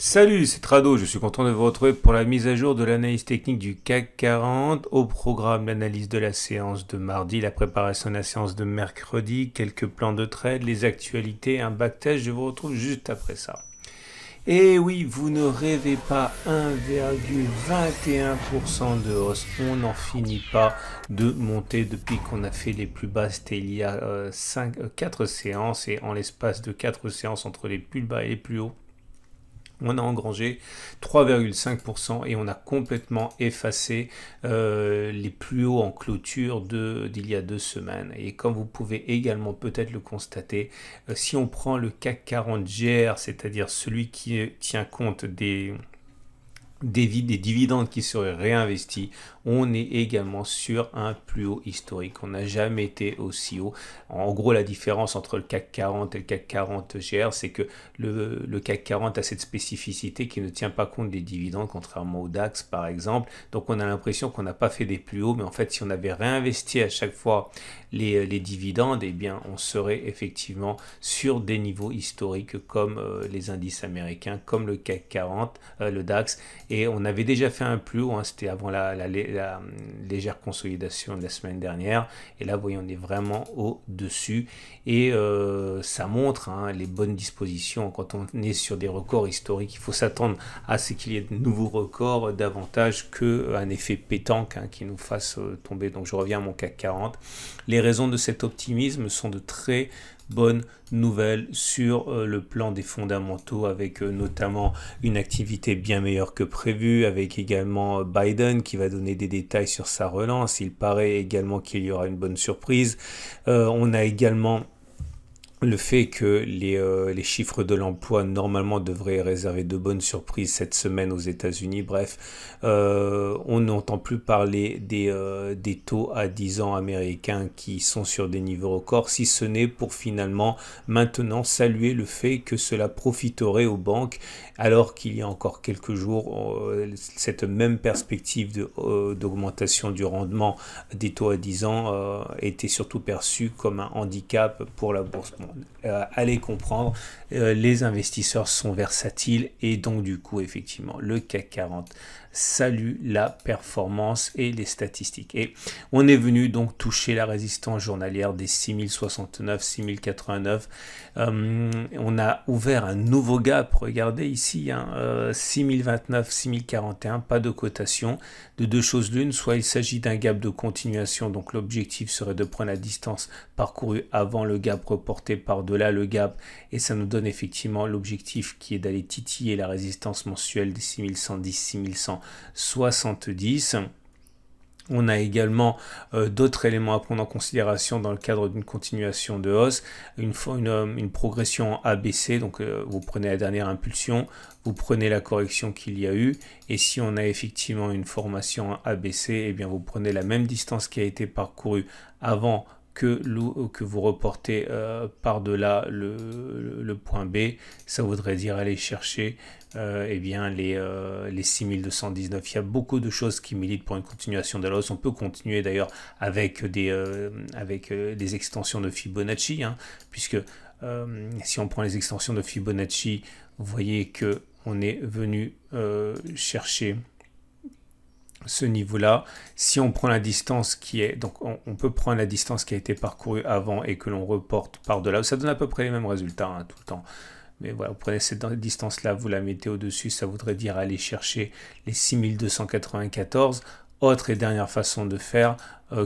Salut, c'est Trado, je suis content de vous retrouver pour la mise à jour de l'analyse technique du CAC 40. Au programme, l'analyse de la séance de mardi, la préparation de la séance de mercredi, quelques plans de trade, les actualités, un backtest, je vous retrouve juste après ça. Et oui, vous ne rêvez pas, 1,21% de hausse, on n'en finit pas de monter depuis qu'on a fait les plus bas, c'était il y a 4 séances, et en l'espace de 4 séances entre les plus bas et les plus hauts, on a engrangé 3,5% et on a complètement effacé les plus hauts en clôture d'il y a 2 semaines. Et comme vous pouvez également peut-être le constater, si on prend le CAC 40 GR, c'est-à-dire celui qui tient compte des dividendes qui seraient réinvestis, on est également sur un plus haut historique. On n'a jamais été aussi haut. En gros, la différence entre le CAC 40 et le CAC 40 GR, c'est que le CAC 40 a cette spécificité qui ne tient pas compte des dividendes, contrairement au DAX par exemple. Donc on a l'impression qu'on n'a pas fait des plus hauts, mais en fait si on avait réinvesti à chaque fois les dividendes, eh bien on serait effectivement sur des niveaux historiques comme les indices américains, comme le CAC 40, le DAX. Et on avait déjà fait un plus haut, hein, c'était avant la légère consolidation de la semaine dernière. Et là, vous voyez, on est vraiment au-dessus. Et ça montre les bonnes dispositions. Quand on est sur des records historiques, il faut s'attendre à ce qu'il y ait de nouveaux records davantage qu'un effet pétanque qui nous fasse tomber. Donc je reviens à mon CAC 40. Les raisons de cet optimisme sont de très bonne nouvelle sur le plan des fondamentaux, avec notamment une activité bien meilleure que prévu, avec également Biden qui va donner des détails sur sa relance. Il paraît également qu'il y aura une bonne surprise. On a également le fait que les chiffres de l'emploi normalement devraient réserver de bonnes surprises cette semaine aux États-Unis. Bref, on n'entend plus parler des taux à 10 ans américains qui sont sur des niveaux records, si ce n'est pour finalement maintenant saluer le fait que cela profiterait aux banques, alors qu'il y a encore quelques jours, cette même perspective d'augmentation du rendement des taux à 10 ans était surtout perçue comme un handicap pour la bourse. Allez comprendre, les investisseurs sont versatiles et donc du coup effectivement le CAC 40 salue la performance et les statistiques. Et on est venu donc toucher la résistance journalière des 6069, 6089. On a ouvert un nouveau gap, regardez ici, 6029, 6041, pas de cotation. De deux choses l'une, soit il s'agit d'un gap de continuation, donc l'objectif serait de prendre la distance parcourue avant le gap reporté par-delà le gap, et ça nous donne effectivement l'objectif qui est d'aller titiller la résistance mensuelle des 6110, 6170. On a également d'autres éléments à prendre en considération dans le cadre d'une continuation de hausse, une progression ABC, donc vous prenez la dernière impulsion, vous prenez la correction qu'il y a eu, et si on a effectivement une formation ABC, eh bien vous prenez la même distance qui a été parcourue avant que vous reportez par-delà le point B. Ça voudrait dire aller chercher eh bien les 6219. Il y a beaucoup de choses qui militent pour une continuation de la hausse. On peut continuer d'ailleurs avec des extensions de Fibonacci, puisque si on prend les extensions de Fibonacci, vous voyez que on est venu chercher ce niveau-là. Si on prend la distance qui est, donc on peut prendre la distance qui a été parcourue avant et que l'on reporte par-delà, ça donne à peu près les mêmes résultats tout le temps. Mais voilà, vous prenez cette distance-là, vous la mettez au-dessus, ça voudrait dire aller chercher les 6294. Autre et dernière façon de faire,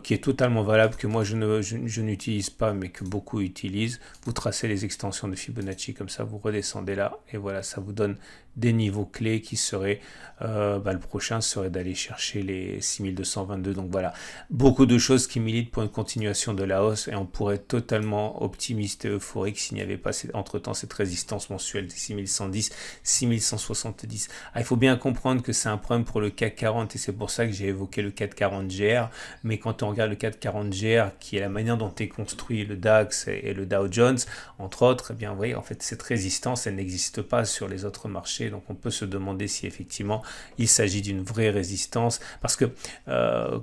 qui est totalement valable, que moi je n'utilise pas, mais que beaucoup utilisent, vous tracez les extensions de Fibonacci comme ça, vous redescendez là, et voilà, ça vous donne des niveaux clés qui seraient, le prochain serait d'aller chercher les 6222. Donc voilà, beaucoup de choses qui militent pour une continuation de la hausse, et on pourrait être totalement optimiste et euphorique s'il n'y avait pas entre-temps cette résistance mensuelle des 6110, 6170. Il faut bien comprendre que c'est un problème pour le CAC 40, et c'est pour ça que j'ai évoqué le CAC 40 GR, mais quand quand on regarde le 440GR, qui est la manière dont est construit le DAX et le Dow Jones, entre autres, eh bien, vous voyez, en fait, cette résistance, elle n'existe pas sur les autres marchés. Donc, on peut se demander si effectivement, il s'agit d'une vraie résistance. Parce que,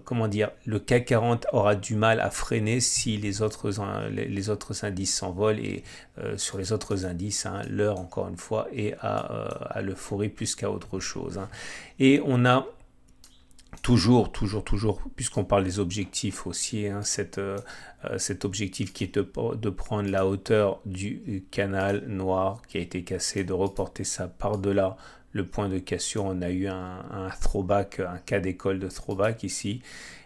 comment dire, le CAC 40 aura du mal à freiner si les autres indices s'envolent. Et sur les autres indices, hein, l'heure, encore une fois, est à l'euphorie plus qu'à autre chose. Hein. Et on a toujours, puisqu'on parle des objectifs aussi, hein, cet objectif qui est de prendre la hauteur du canal noir qui a été cassé, de reporter ça par-delà le point de cassure. On a eu un throwback, un cas d'école de throwback ici,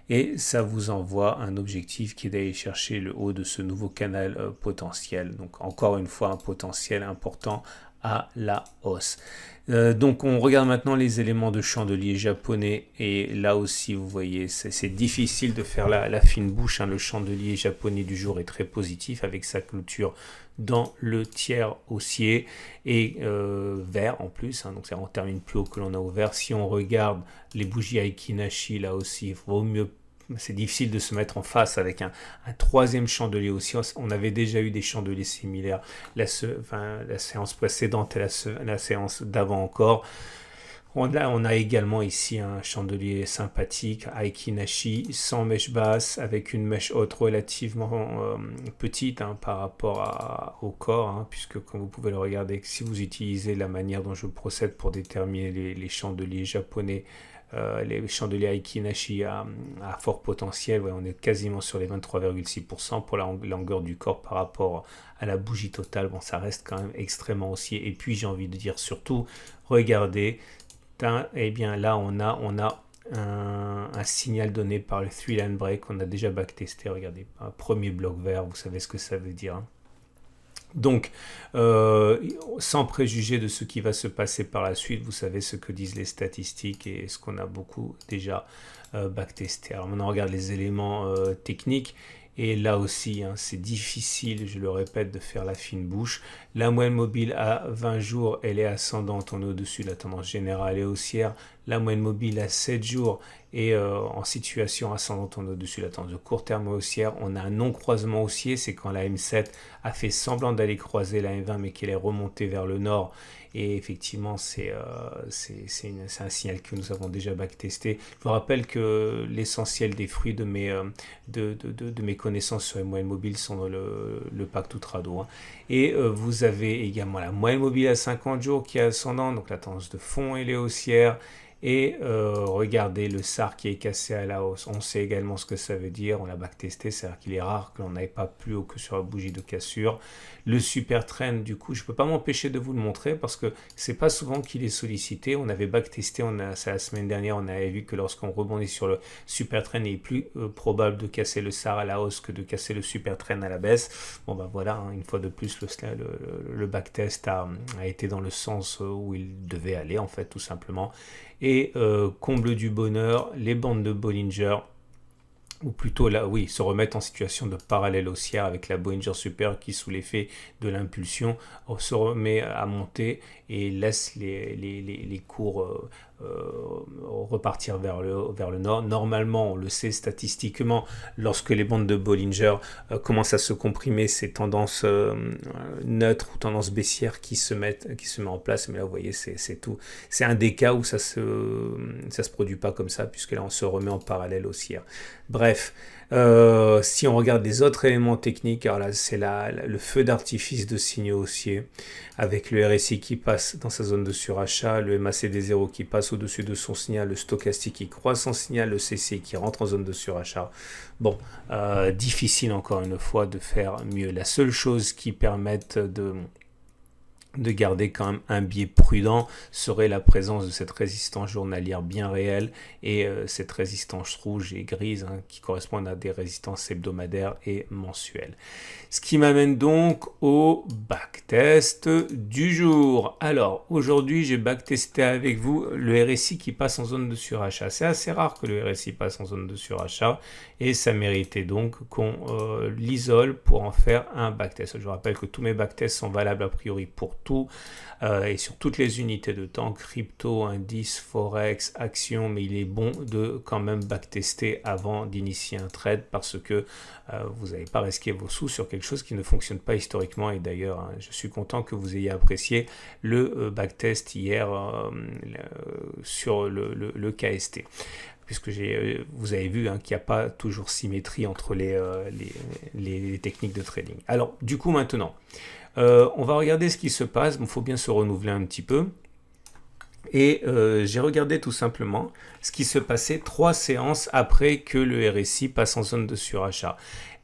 et ça vous envoie un objectif qui est d'aller chercher le haut de ce nouveau canal potentiel. Donc encore une fois, un potentiel important à la hausse. Donc on regarde maintenant les éléments de chandelier japonais, et là aussi vous voyez c'est difficile de faire la fine bouche, hein. Le chandelier japonais du jour est très positif avec sa clôture dans le tiers haussier et vert en plus, hein. Donc on termine plus haut que l'on a ouvert. Si on regarde les bougies Aiki-Nashi, là aussi il vaut mieux, c'est difficile de se mettre en face avec un troisième chandelier aussi. On avait déjà eu des chandeliers similaires la séance précédente et la séance d'avant encore. On a également ici un chandelier sympathique, Aiki-Nashi, sans mèche basse, avec une mèche haute relativement petite, hein, par rapport au corps, hein, puisque comme vous pouvez le regarder, si vous utilisez la manière dont je procède pour déterminer les chandeliers japonais, les chandeliers Aiki-Nashi à fort potentiel, ouais, on est quasiment sur les 23,6% pour la longueur du corps par rapport à la bougie totale. Bon, ça reste quand même extrêmement haussier. Et puis j'ai envie de dire surtout, regardez, et bien là on a un signal donné par le 3-line break. On a déjà backtesté, regardez, un premier bloc vert, vous savez ce que ça veut dire, hein. Donc, sans préjuger de ce qui va se passer par la suite, vous savez ce que disent les statistiques et ce qu'on a beaucoup déjà backtesté. Alors maintenant, on regarde les éléments techniques. Et là aussi, hein, c'est difficile, je le répète, de faire la fine bouche. La moyenne mobile à 20 jours, elle est ascendante, on est au-dessus de la tendance générale et haussière. La moyenne mobile à 7 jours est en situation ascendante, on est au-dessus de la tendance de court terme haussière. On a un non-croisement haussier, c'est quand la M7 a fait semblant d'aller croiser la M20, mais qu'elle est remontée vers le nord. Et effectivement, c'est un signal que nous avons déjà backtesté. Je vous rappelle que l'essentiel des fruits de mes connaissances sur les moyennes mobiles sont dans le pacte Outrado, hein. Et vous avez également la moyenne mobile à 50 jours qui est ascendante, donc la tendance de fond elle est haussière. Et regardez le SAR qui est cassé à la hausse. On sait également ce que ça veut dire. On l'a backtesté, c'est-à-dire qu'il est rare que l'on n'aille pas plus haut que sur la bougie de cassure. Le super trend, du coup, je ne peux pas m'empêcher de vous le montrer parce que c'est pas souvent qu'il est sollicité. On avait backtesté, c'est la semaine dernière, on avait vu que lorsqu'on rebondit sur le super trend, il est plus probable de casser le SAR à la hausse que de casser le super trend à la baisse. Bon ben voilà, hein, une fois de plus, le backtest a été dans le sens où il devait aller, en fait, tout simplement. Et comble du bonheur, les bandes de Bollinger, ou plutôt là, oui, se remettent en situation de parallèle haussière avec la Bollinger Super qui, sous l'effet de l'impulsion, se remet à monter et laisse les cours repartir vers le nord. Normalement, on le sait statistiquement, lorsque les bandes de Bollinger commencent à se comprimer, c'est tendance neutre ou tendance baissière qui se met en place. Mais là, vous voyez, c'est tout. C'est un des cas où ça se produit pas comme ça, puisque là, on se remet en parallèle haussière. Bref, si on regarde les autres éléments techniques, alors là, c'est le feu d'artifice de signaux haussiers, avec le RSI qui passe dans sa zone de surachat, le MACD0 qui passe au-dessus de son signal, le stochastique qui croît son signal, le CC qui rentre en zone de surachat. Bon, difficile encore une fois de faire mieux. La seule chose qui permette de garder quand même un biais prudent serait la présence de cette résistance journalière bien réelle et cette résistance rouge et grise, hein, qui correspondent à des résistances hebdomadaires et mensuelles. Ce qui m'amène donc au backtest du jour. Alors aujourd'hui j'ai backtesté avec vous le RSI qui passe en zone de surachat. C'est assez rare que le RSI passe en zone de surachat et ça méritait donc qu'on l'isole pour en faire un backtest. Je vous rappelle que tous mes backtests sont valables a priori pour tout et sur toutes les unités de temps, crypto, indice, forex, action, mais il est bon de quand même backtester avant d'initier un trade parce que vous n'allez pas risquer vos sous sur quelque chose qui ne fonctionne pas historiquement. Et d'ailleurs, hein, je suis content que vous ayez apprécié le backtest hier sur le KST. Puisque vous avez vu hein, qu'il n'y a pas toujours symétrie entre les techniques de trading. Alors, du coup, maintenant, on va regarder ce qui se passe. Il faut bien se renouveler un petit peu. Et j'ai regardé tout simplement ce qui se passait 3 séances après que le RSI passe en zone de surachat.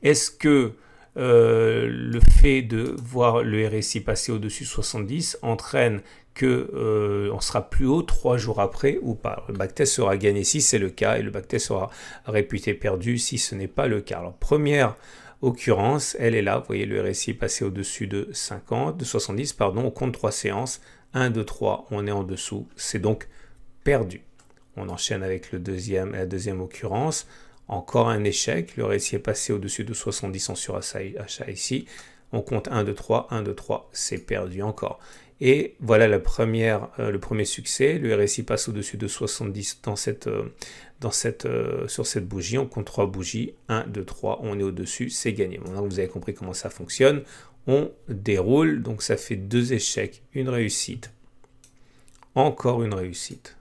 Est-ce que le fait de voir le RSI passer au-dessus de 70 entraîne que on sera plus haut 3 jours après ou pas? Le backtest sera gagné si c'est le cas et le backtest sera réputé perdu si ce n'est pas le cas. Alors première occurrence, elle est là, vous voyez le RSI passer au-dessus de 70, pardon, on compte 3 séances, 1, 2, 3, on est en dessous, c'est donc perdu. On enchaîne avec la deuxième occurrence, encore un échec, le RSI est passé au-dessus de 70 en surachat ici, on compte 1, 2, 3, 1, 2, 3, c'est perdu encore. Et voilà le premier succès, le RSI passe au-dessus de 70 sur cette bougie, on compte 3 bougies, 1, 2, 3, on est au-dessus, c'est gagné. Maintenant vous avez compris comment ça fonctionne, on déroule, donc ça fait 2 échecs, une réussite, encore une réussite,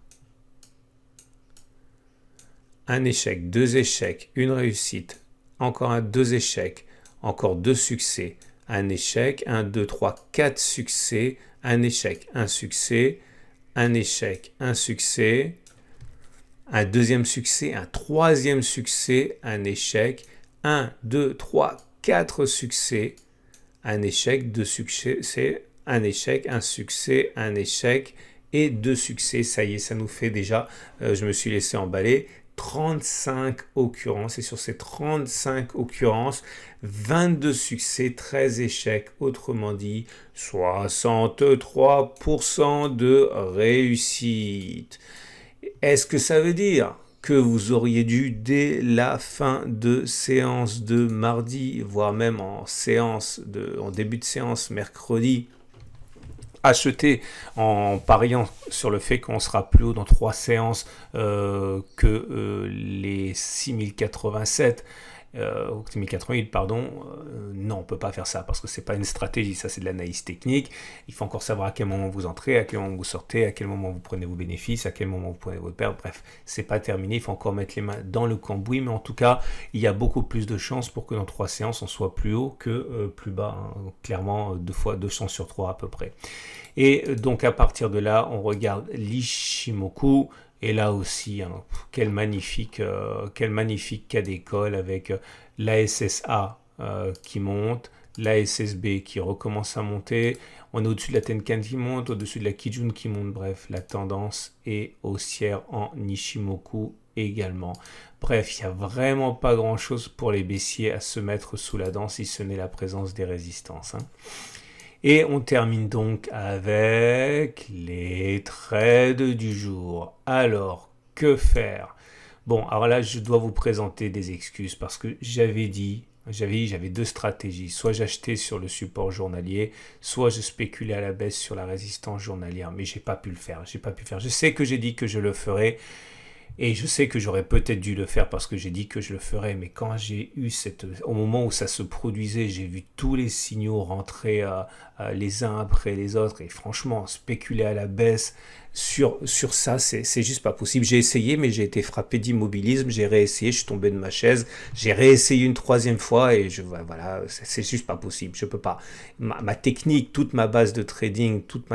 un échec, 2 échecs, une réussite, encore 2 échecs, encore 2 succès, un échec, 1, 2, 3, 4 succès, un échec, un succès, un échec, un succès, un deuxième succès, un troisième succès, un échec, 1, 2, 3, 4 succès, un échec, 2 succès, un échec, un succès, un échec et 2 succès. Ça y est, ça nous fait déjà, je me suis laissé emballer, 35 occurrences et sur ces 35 occurrences, 22 succès, 13 échecs, autrement dit 63% de réussite. Est-ce que ça veut dire que vous auriez dû dès la fin de séance de mardi, voire même en début de séance mercredi, acheter en pariant sur le fait qu'on sera plus haut dans 3 séances que les 6087 6088, pardon, non, on ne peut pas faire ça parce que ce n'est pas une stratégie, ça c'est de l'analyse technique. Il faut encore savoir à quel moment vous entrez, à quel moment vous sortez, à quel moment vous prenez vos bénéfices, à quel moment vous prenez vos pertes. Bref, c'est pas terminé, il faut encore mettre les mains dans le cambouis, mais en tout cas, il y a beaucoup plus de chances pour que dans 3 séances, on soit plus haut que plus bas. Hein. Clairement, 2 chances sur 3 à peu près. Et donc à partir de là, on regarde l'Ishimoku. Et là aussi, hein, quel magnifique cas d'école avec la SSA qui monte, la SSB qui recommence à monter. On est au-dessus de la Tenkan qui monte, au-dessus de la Kijun qui monte. Bref, la tendance est haussière en Ishimoku également. Bref, il n'y a vraiment pas grand-chose pour les baissiers à se mettre sous la dent si ce n'est la présence des résistances. Hein. Et on termine donc avec les trades du jour. Alors, que faire? Bon, alors là, je dois vous présenter des excuses parce que j'avais 2 stratégies. Soit j'achetais sur le support journalier, soit je spéculais à la baisse sur la résistance journalière. Mais j'ai pas pu le faire. Je sais que j'ai dit que je le ferais. Et je sais que j'aurais peut-être dû le faire parce que j'ai dit que je le ferais, mais quand j'ai eu au moment où ça se produisait, j'ai vu tous les signaux rentrer les uns après les autres, et franchement, spéculer à la baisse sur ça, c'est juste pas possible. J'ai essayé, mais j'ai été frappé d'immobilisme, j'ai réessayé, je suis tombé de ma chaise, j'ai réessayé une 3e fois, et voilà, c'est juste pas possible, je peux pas. Ma technique, toute ma base de trading, toute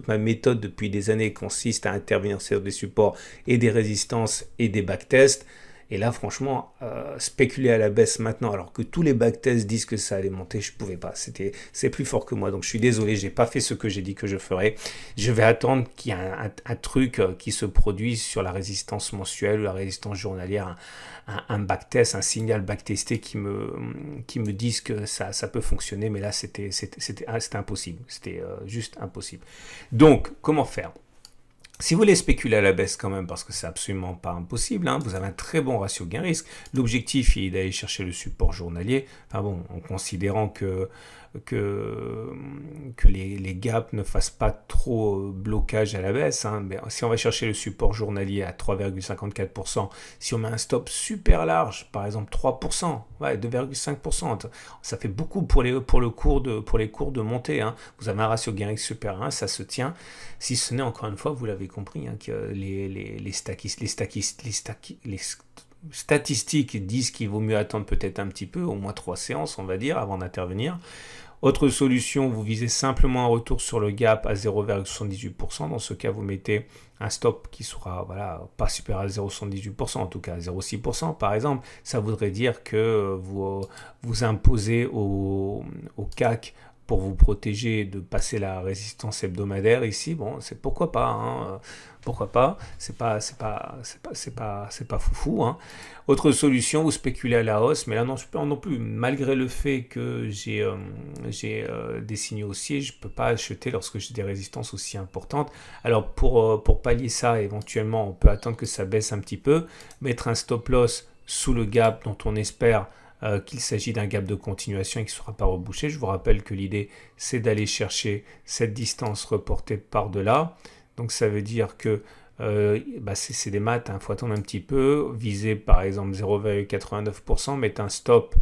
ma méthode depuis des années consiste à intervenir sur des supports et des résistances et des backtests. Et là, franchement, spéculer à la baisse maintenant, alors que tous les backtests disent que ça allait monter, je ne pouvais pas. C'est plus fort que moi. Donc, je suis désolé, je n'ai pas fait ce que j'ai dit que je ferais. Je vais attendre qu'il y ait un truc qui se produise sur la résistance mensuelle ou la résistance journalière, un backtest, un signal backtesté qui me dise que ça peut fonctionner. Mais là, c'était impossible. C'était juste impossible. Donc, comment faire ? Si vous voulez spéculer à la baisse quand même, parce que c'est absolument pas impossible, hein, vous avez un très bon ratio gain-risque. L'objectif est d'aller chercher le support journalier. Enfin bon, en considérant que que les gaps ne fassent pas trop blocage à la baisse. Hein. Mais si on va chercher le support journalier à 3,54%, si on met un stop super large, par exemple 3%, ouais, 2,5%, ça fait beaucoup pour les cours de montée. Hein. Vous avez un ratio gain X super 1, ça se tient. Si ce n'est, encore une fois, vous l'avez compris, hein, que les statistiques disent qu'il vaut mieux attendre peut-être un petit peu, au moins 3 séances, on va dire, avant d'intervenir. Autre solution, vous visez simplement un retour sur le gap à 0,78%. Dans ce cas, vous mettez un stop qui sera pas supérieur à 0,78%, en tout cas à 0,6% par exemple. Ça voudrait dire que vous imposez au CAC pour vous protéger de passer la résistance hebdomadaire ici. Bon, c'est pourquoi pas, hein, pourquoi pas, c'est pas foufou, hein. Autre solution, vous spéculez à la hausse, mais là non plus, malgré le fait que j'ai des signaux haussiers, je peux pas acheter lorsque j'ai des résistances aussi importantes. Alors pour pallier ça, éventuellement, on peut attendre que ça baisse un petit peu, mettre un stop loss sous le gap dont on espère qu'il s'agit d'un gap de continuation et qui ne sera pas rebouché. Je vous rappelle que l'idée, c'est d'aller chercher cette distance reportée par-delà. Donc ça veut dire que c'est des maths, il faut attendre un petit peu, viser par exemple 0,89%, mettre un stop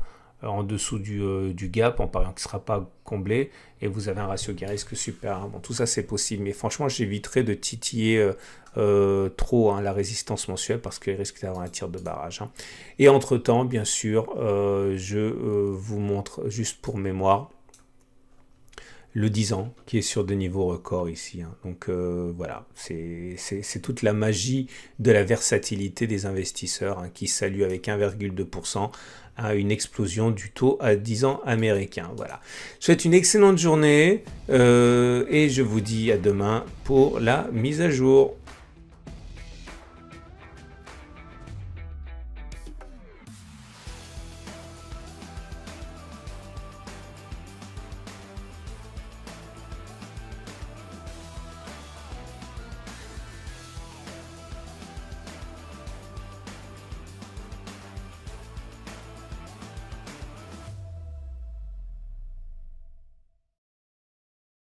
en dessous du gap en pariant qu'il ne sera pas comblé et vous avez un ratio gain risque super. Hein. Bon, tout ça c'est possible, mais franchement j'éviterai de titiller trop la résistance mensuelle parce qu'il risque d'avoir un tir de barrage. Hein. Et entre temps, bien sûr, je vous montre juste pour mémoire le 10 ans qui est sur des niveaux records ici. Hein. Donc voilà, c'est toute la magie de la versatilité des investisseurs qui saluent avec 1,2% à une explosion du taux à 10 ans américain. Voilà. Je vous souhaite une excellente journée et je vous dis à demain pour la mise à jour.